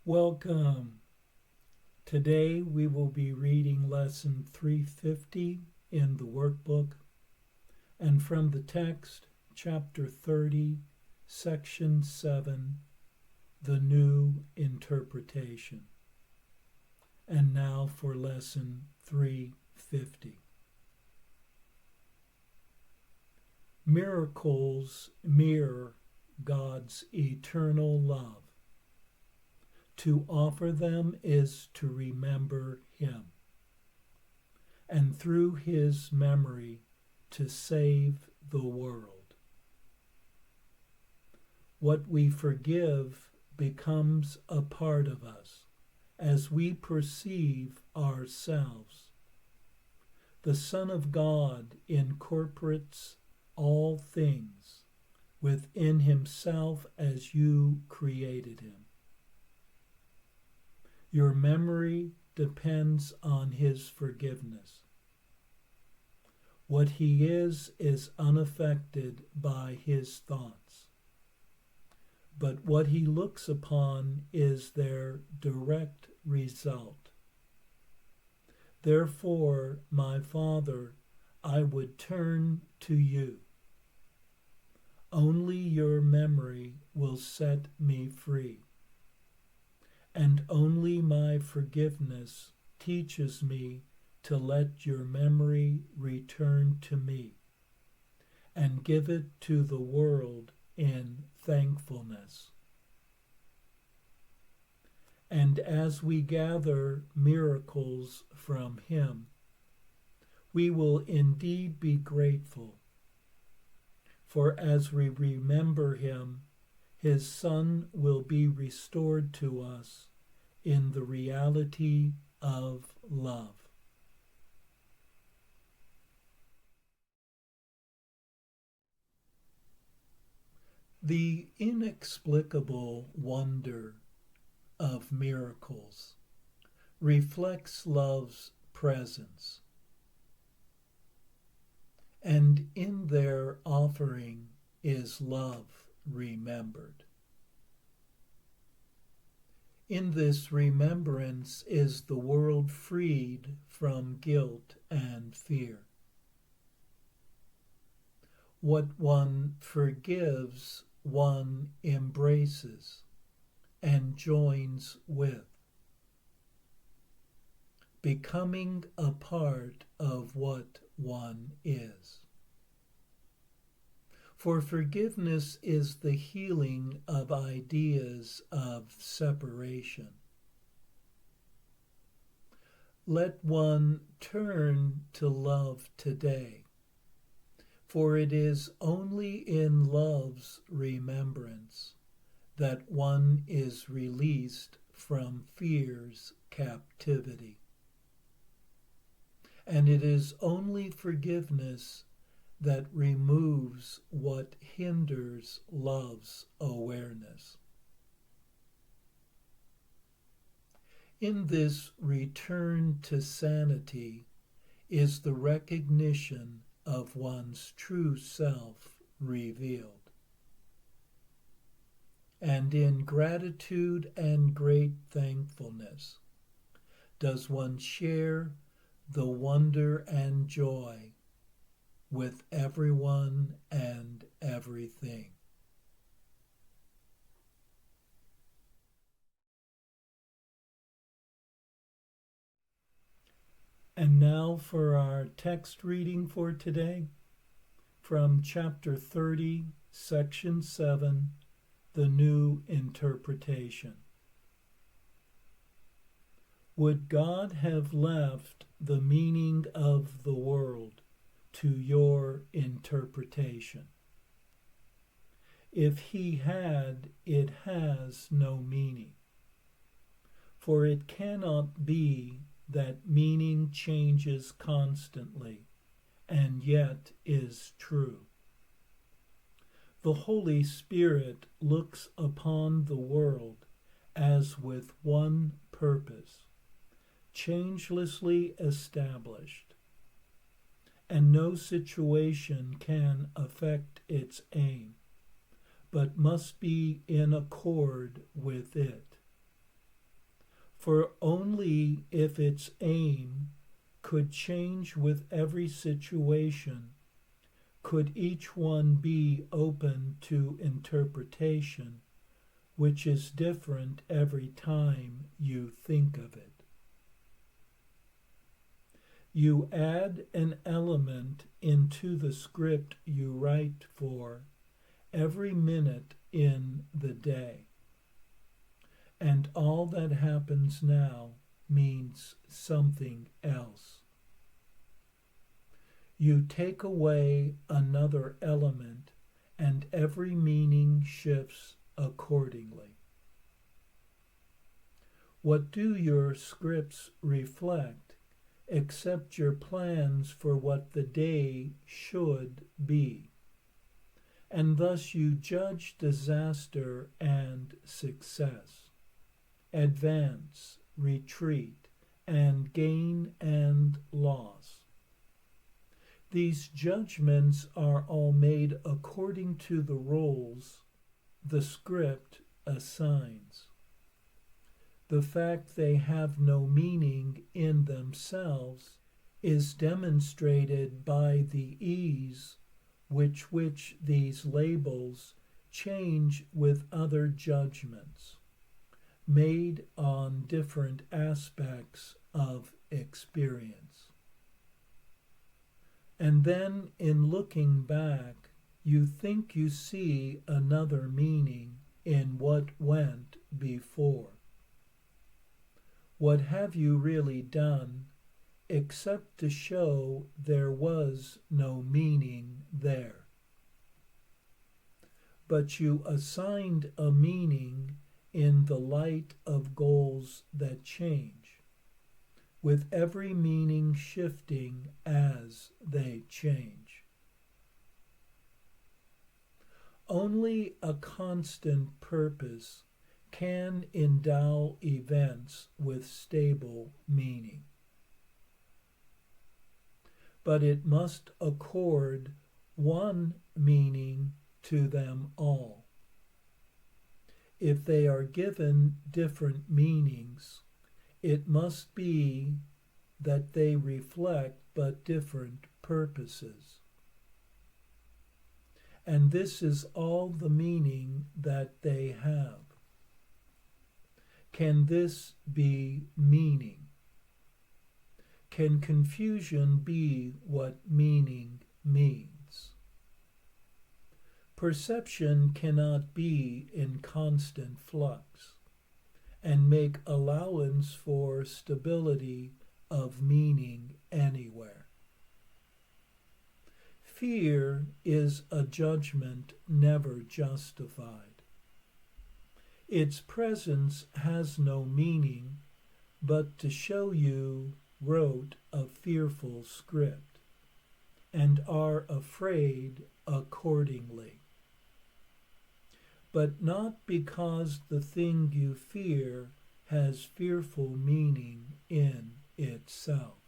Welcome. Today we will be reading lesson 350 in the workbook and from the text, chapter 30, section 7, the new interpretation. And now for lesson 350. Miracles mirror God's eternal love. To offer them is to remember Him, and through His memory to save the world. What we forgive becomes a part of us as we perceive ourselves. The Son of God incorporates all things within Himself as you created Him. Your memory depends on His forgiveness. What He is unaffected by His thoughts. But what He looks upon is their direct result. Therefore, my Father, I would turn to you. Only your memory will set me free. And only my forgiveness teaches me to let your memory return to me and give it to the world in thankfulness. And as we gather miracles from Him, we will indeed be grateful. For as we remember Him, His Son will be restored to us in the reality of love. The inexplicable wonder of miracles reflects love's presence, and in their offering is love remembered. In this remembrance is the world freed from guilt and fear. What one forgives, one embraces and joins with, becoming a part of what one is. For forgiveness is the healing of ideas of separation. Let one turn to love today, for it is only in love's remembrance that one is released from fear's captivity. And it is only forgiveness that removes what hinders love's awareness. In this return to sanity is the recognition of one's true self revealed. And in gratitude and great thankfulness does one share the wonder and joy with everyone and everything. And now for our text reading for today, from chapter 30, section 7, the new interpretation. Would God have left the meaning of the world to your interpretation? If He had, it has no meaning. For it cannot be that meaning changes constantly and yet is true. The Holy Spirit looks upon the world as with one purpose, changelessly established, and no situation can affect its aim, but must be in accord with it. For only if its aim could change with every situation could each one be open to interpretation, which is different every time you think of it. You add an element into the script you write for every minute in the day, and all that happens now means something else. You take away another element, and every meaning shifts accordingly. What do your scripts reflect, except your plans for what the day should be? And thus you judge disaster and success, advance, retreat, and gain and loss. These judgments are all made according to the roles the script assigns. The fact they have no meaning in themselves is demonstrated by the ease with which these labels change with other judgments made on different aspects of experience. And then, in looking back, you think you see another meaning in what went before. What have you really done except to show there was no meaning there? But you assigned a meaning in the light of goals that change, with every meaning shifting as they change. Only a constant purpose can endow events with stable meaning. But it must accord one meaning to them all. If they are given different meanings, it must be that they reflect but different purposes. And this is all the meaning that they have. Can this be meaning? Can confusion be what meaning means? Perception cannot be in constant flux and make allowance for stability of meaning anywhere. Fear is a judgment never justified. Its presence has no meaning but to show you wrote a fearful script and are afraid accordingly. But not because the thing you fear has fearful meaning in itself.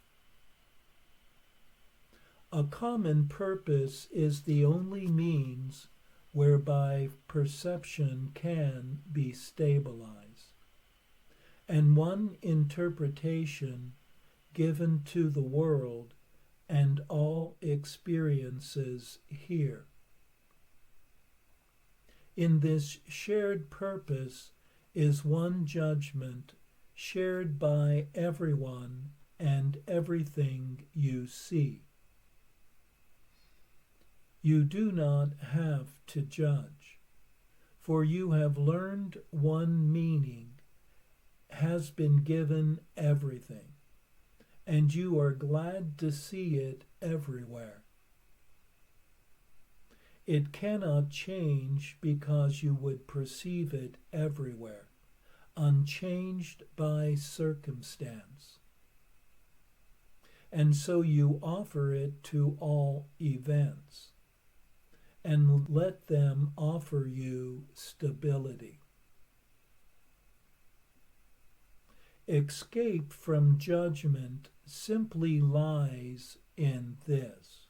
A common purpose is the only means whereby perception can be stabilized, and one interpretation given to the world and all experiences here. In this shared purpose is one judgment shared by everyone and everything you see. You do not have to judge, for you have learned one meaning has been given everything, and you are glad to see it everywhere. It cannot change because you would perceive it everywhere, unchanged by circumstance. And so you offer it to all events, and let them offer you stability. Escape from judgment simply lies in this.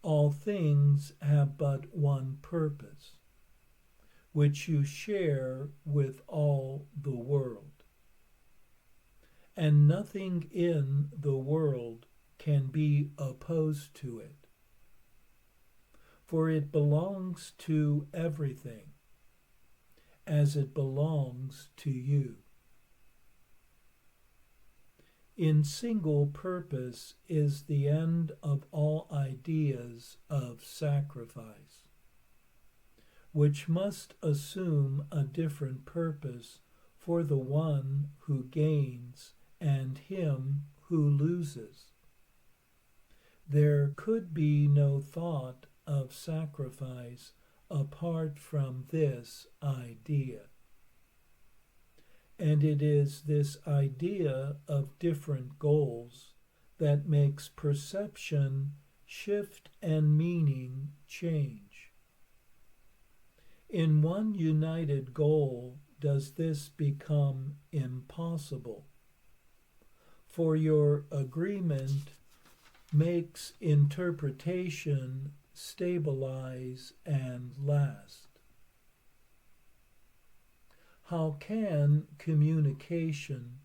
All things have but one purpose. which you share with all the world. And nothing in the world can be opposed to it, for it belongs to everything, as it belongs to you. In single purpose is the end of all ideas of sacrifice, which must assume a different purpose for the one who gains and him who loses. There could be no thought of sacrifice apart from this idea. And it is this idea of different goals that makes perception shift and meaning change. In one united goal does this become impossible, for your agreement makes interpretation stabilize and last. How can communication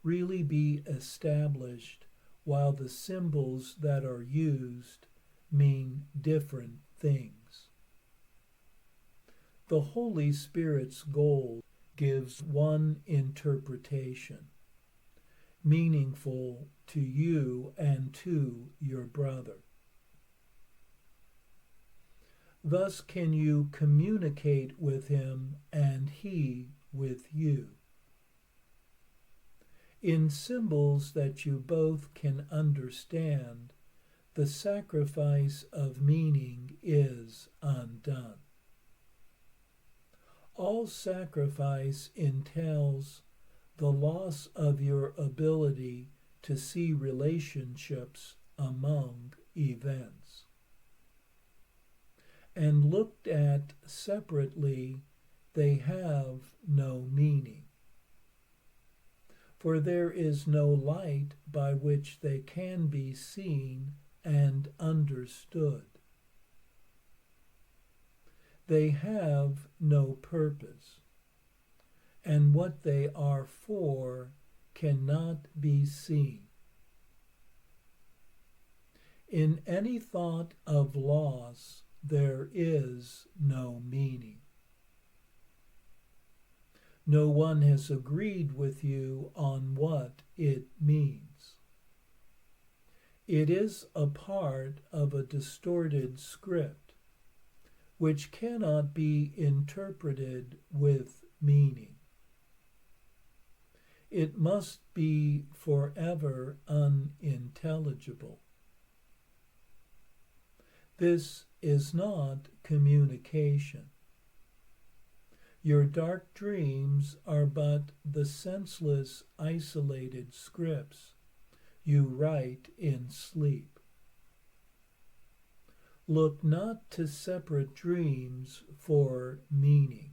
really be established while the symbols that are used mean different things? The Holy Spirit's goal gives one interpretation, meaningful to you and to your brother. Thus can you communicate with him and he with you. In symbols that you both can understand, the sacrifice of meaning is undone. All sacrifice entails the loss of your ability to see relationships among events. And looked at separately, they have no meaning. For there is no light by which they can be seen and understood. They have no purpose, and what they are for cannot be seen. In any thought of loss, there is no meaning. No one has agreed with you on what it means. It is a part of a distorted script, which cannot be interpreted with meaning. It must be forever unintelligible. This is not communication. Your dark dreams are but the senseless, isolated scripts you write in sleep. Look not to separate dreams for meaning.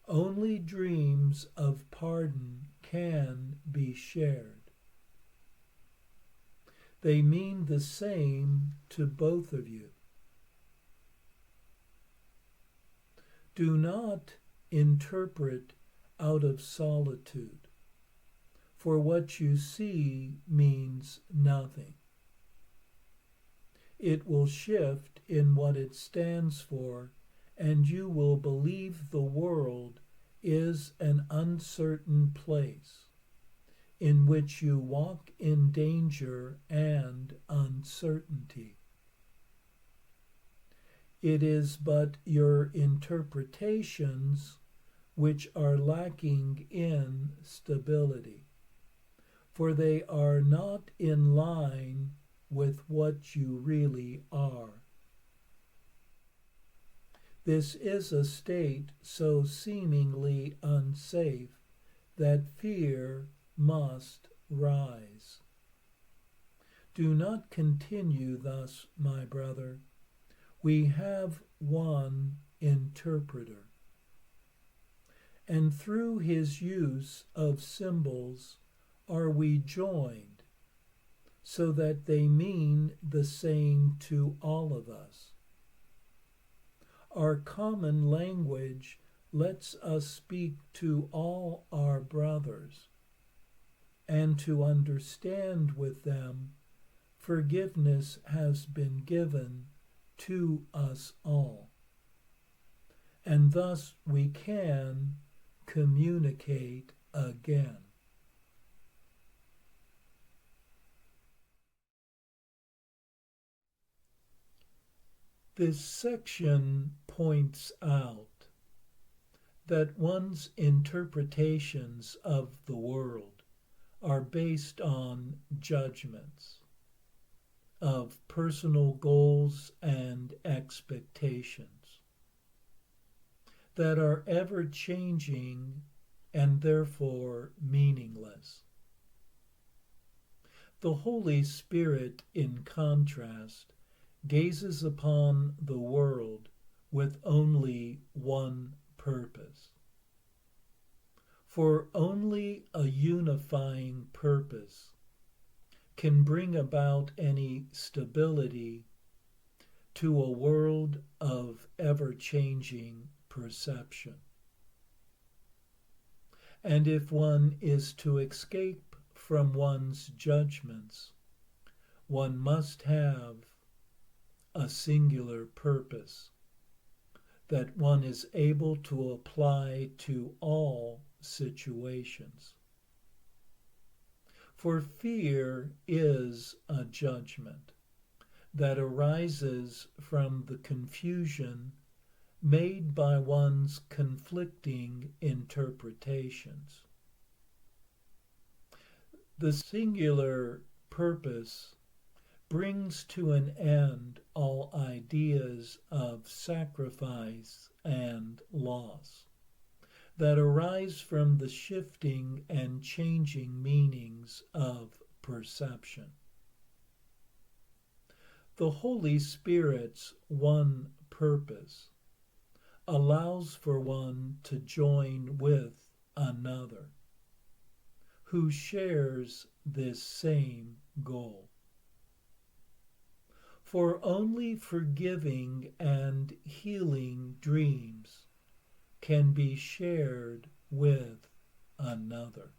Only dreams of pardon can be shared. They mean the same to both of you. Do not interpret out of solitude, for what you see means nothing. It will shift in what it stands for, and you will believe the world is an uncertain place in which you walk in danger and uncertainty. It is but your interpretations which are lacking in stability, for they are not in line with what you really are. This is a state so seemingly unsafe that fear must rise. Do not continue thus, my brother. We have one interpreter, and through his use of symbols are we joined, so that they mean the same to all of us. our common language lets us speak to all our brothers, and to understand with them forgiveness has been given to us all, and thus we can communicate again. This section points out that one's interpretations of the world are based on judgments of personal goals and expectations that are ever changing and therefore meaningless. The Holy Spirit, in contrast, gazes upon the world with only one purpose. For only a unifying purpose can bring about any stability to a world of ever-changing perception. And if one is to escape from one's judgments, one must have a singular purpose that one is able to apply to all situations. For fear is a judgment that arises from the confusion made by one's conflicting interpretations. The singular purpose brings to an end all ideas of sacrifice and loss that arise from the shifting and changing meanings of perception. The Holy Spirit's one purpose allows for one to join with another who shares this same goal. For only forgiving and healing dreams can be shared with another.